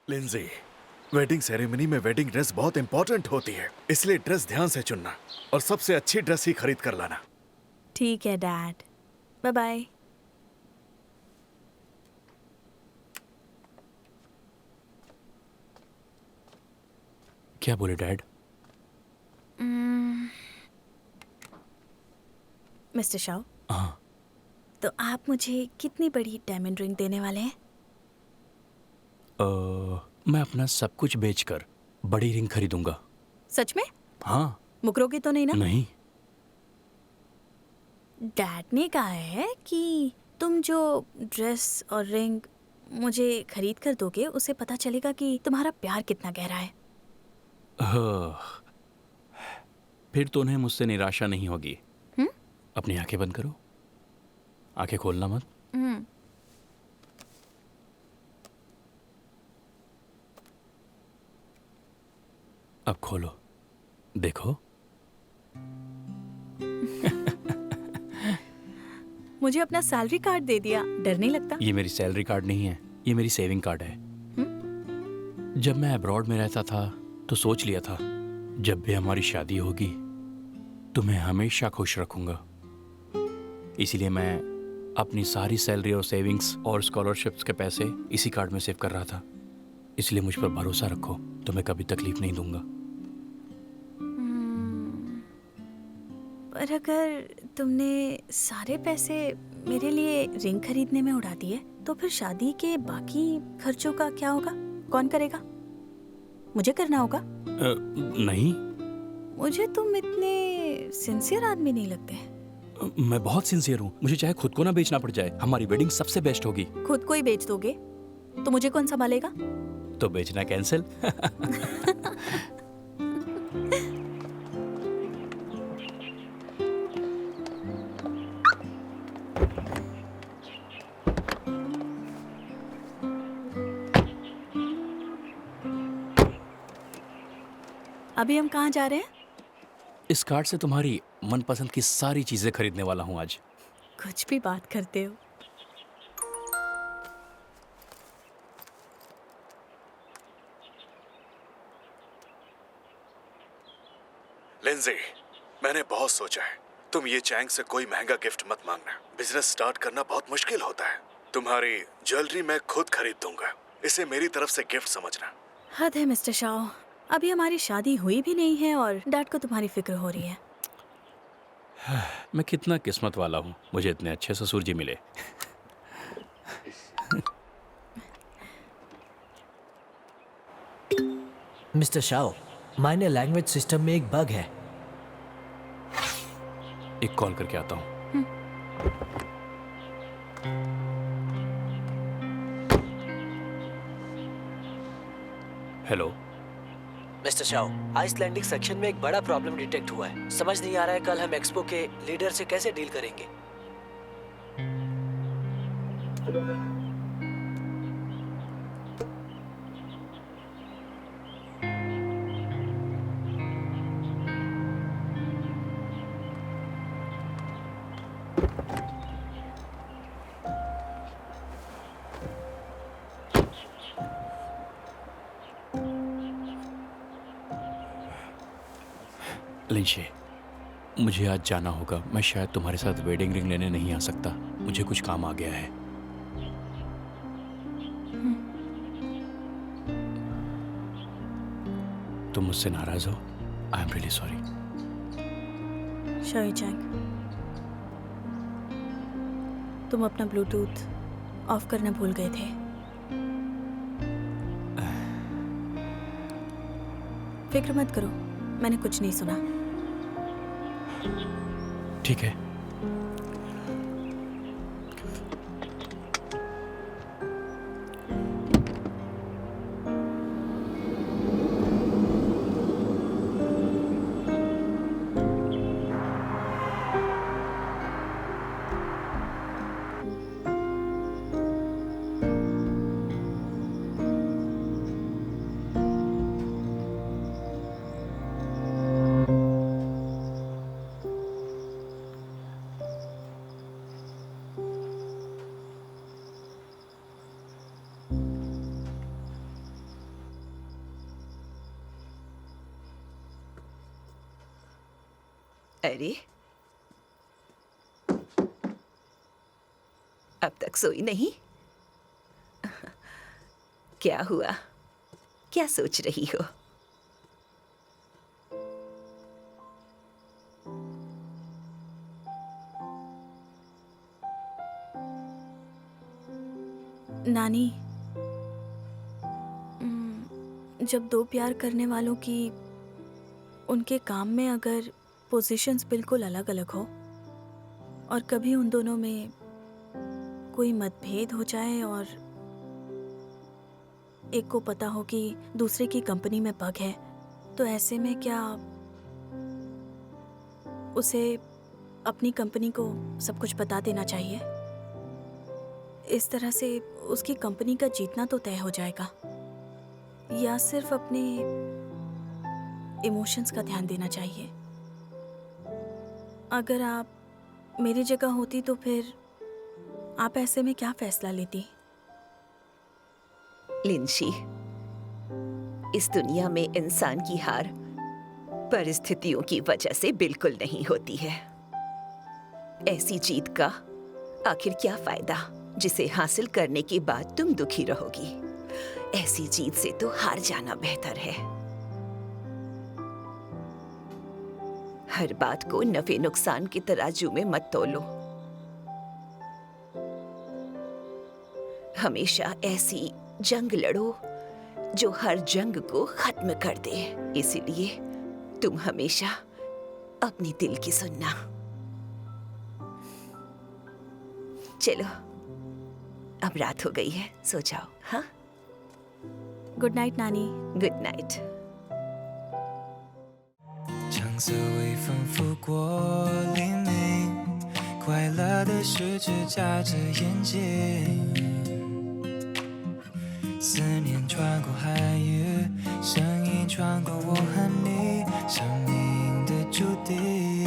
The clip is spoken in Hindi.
लिंजी, वेडिंग सेरेमनी में वेडिंग ड्रेस बहुत इंपॉर्टेंट होती है, इसलिए ड्रेस ध्यान से चुनना और सबसे अच्छी ड्रेस ही खरीद कर लाना। ठीक है डैड, बाय बाय। क्या बोले डैड? मिस्टर शाओ, हाँ। तो आप मुझे कितनी बड़ी डायमंड रिंग देने वाले हैं? मैं अपना सब कुछ बेचकर बड़ी रिंग खरीदूंगा। सच में? हाँ। मुकरोगे तो नहीं ना? नहीं। डैड ने कहा है कि तुम जो ड्रेस और रिंग मुझे खरीद कर दोगे, उसे पता चलेगा कि तुम्हारा प्यार कितना गहरा है। फिर तो उन्हें मुझसे निराशा नहीं होगी। हम्म? अपनी आंखें बंद करो, आंखें खोलना मत। हम्म। अब खोलो, देखो। मुझे अपना सैलरी कार्ड दे दिया, डर नहीं लगता? ये मेरी सैलरी कार्ड नहीं है, ये मेरी सेविंग कार्ड है। जब मैं अब्रॉड में रहता था तो सोच लिया था, जब भी हमारी शादी होगी तो मैं हमेशा खुश रखूंगा। इसीलिए मैं अपनी सारी सैलरी और सेविंग्स और स्कॉलरशिप्स के पैसे इसी कार्ड में सेव कर रहा था। इसलिए मुझ पर भरोसा रखो, तो मैं कभी तकलीफ नहीं दूंगा। पर अगर तुमने सारे पैसे मेरे लिए रिंग खरीदने में उड़ा दिए, तो फिर शादी के बाकी खर्चों का क्या होगा? कौन करेगा? मुझे करना होगा? नहीं। मुझे तुम इतने सिंसियर आदमी नहीं लगते। मैं बहुत सिंसियर हूँ, मुझे चाहे खुद को ना बेचना पड़ जाए, हमारी वेडिंग सबसे बेस्ट होगी। खुद को ही बेच दोगे तो मुझे कौन संभालेगा? तो बेचना कैंसिल। अभी हम कहाँ जा रहे हैं? इस कार्ड से तुम्हारी मनपसंद की सारी चीजें खरीदने वाला हूँ आज। कुछ भी बात करते हो। लिंजी, मैंने बहुत सोचा है, तुम ये चैंग से कोई महंगा गिफ्ट मत मांगना। बिजनेस स्टार्ट करना बहुत मुश्किल होता है। तुम्हारी ज्वेलरी मैं खुद खरीद दूंगा, इसे मेरी तरफ से गिफ्ट समझना। हद है मिस्टर शाओ, अभी हमारी शादी हुई भी नहीं है और डैड को तुम्हारी फिक्र हो रही है। मैं कितना किस्मत वाला हूँ, मुझे इतने अच्छे ससुर जी मिले। Mister Shao, minor language system में एक बग है। एक कॉल करके आता हूँ। Hello mister Shao, Icelandic section में एक बड़ा प्रॉब्लम डिटेक्ट हुआ है। समझ नहीं आ रहा है कल हम एक्सपो के लीडर से कैसे डील करेंगे। लिंशे, मुझे आज जाना होगा। मैं शायद तुम्हारे साथ वेडिंग रिंग लेने नहीं आ सकता, मुझे कुछ काम आ गया है। तुम मुझसे नाराज हो? I am really sorry. Shao Chang, तुम अपना ब्लूटूथ ऑफ करना भूल गए थे। फिक्र मत करो, मैंने कुछ नहीं सुना। ठीक है। अरे, अब तक सोई नहीं? क्या हुआ? क्या सोच रही हो? नानी, जब दो प्यार करने वालों की उनके काम में अगर पोजीशंस बिल्कुल अलग अलग हो और कभी उन दोनों में कोई मतभेद हो जाए और एक को पता हो कि दूसरे की कंपनी में बग है, तो ऐसे में क्या उसे अपनी कंपनी को सब कुछ बता देना चाहिए? इस तरह से उसकी कंपनी का जीतना तो तय हो जाएगा, या सिर्फ अपने इमोशंस का ध्यान देना चाहिए? अगर आप मेरी जगह होती तो फिर आप ऐसे में क्या फैसला लेती? लिंशी, इस दुनिया में इंसान की हार परिस्थितियों की वजह से बिल्कुल नहीं होती है। ऐसी जीत का आखिर क्या फायदा जिसे हासिल करने के बाद तुम दुखी रहोगी? ऐसी जीत से तो हार जाना बेहतर है। हर बात को नफे नुकसान के तराजू में मत तोलो। हमेशा ऐसी जंग लड़ो जो हर जंग को खत्म कर दे। इसीलिए तुम हमेशा अपनी दिल की सुनना। चलो, अब रात हो गई है, सो जाओ। हाँ, गुड नाइट नानी। Good night. 橙色微风拂过黎明，快乐的十指夹着眼睛。思念穿过海域，声音穿过我和你，生命的注定。